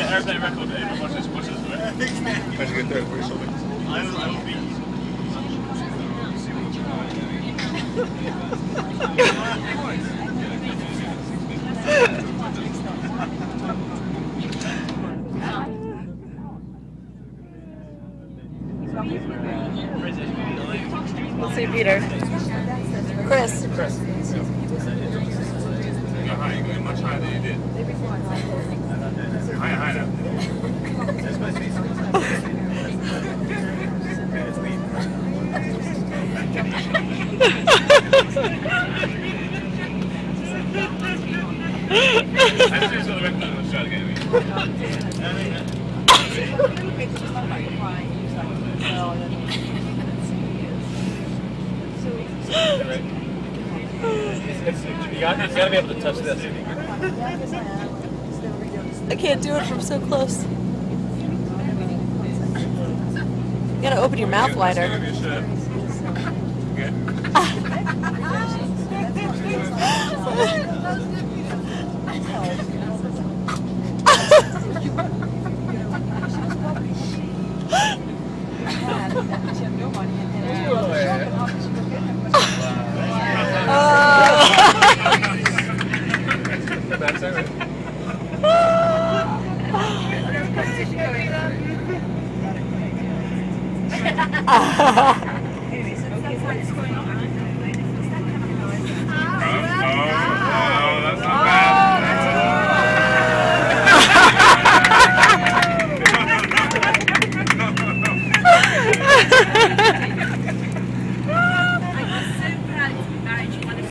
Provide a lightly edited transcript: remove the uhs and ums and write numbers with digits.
Airplane record, watch this, watch this. How'd you get there? Where's something? I will be. Let's see, Peter. Chris. You're high, you're going much higher than you did. Higher now. You gotta be able to touch this. I can't do it from so close. You gotta open your mouth wider. That's it.